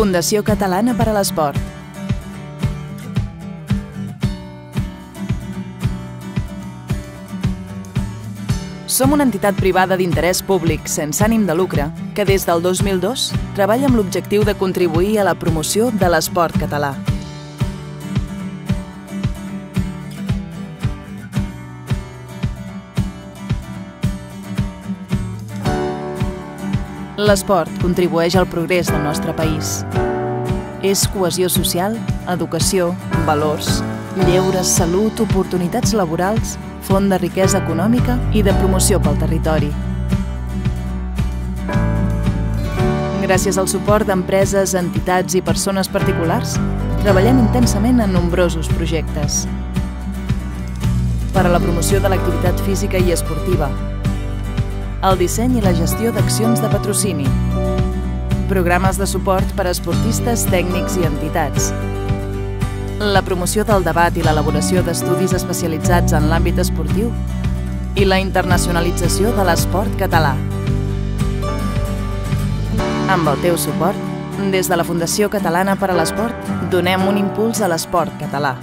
Fundació Catalana per a l'Esport. Som una entitat privada d'interès públic sense ànim de lucre que des del 2002 treballa amb l'objectiu de contribuir a la promoció de l'esport català. L'esport contribueix al progrés del nostre país. És cohesió social, educació, valors, lleure, salut, oportunitats laborals, font de riquesa econòmica i de promoció pel territori. Gràcies al suport d'empreses, entitats i persones particulars, treballem intensament en nombrosos projectes. Per a la promoció de l'activitat física i esportiva, el disseny i la gestió d'accions de patrocini, programes de suport per a esportistes, tècnics i entitats, la promoció del debat i l'elaboració d'estudis especialitzats en l'àmbit esportiu i la internacionalització de l'esport català. Amb el teu suport, des de la Fundació Catalana per a l'Esport, donem un impuls a l'esport català.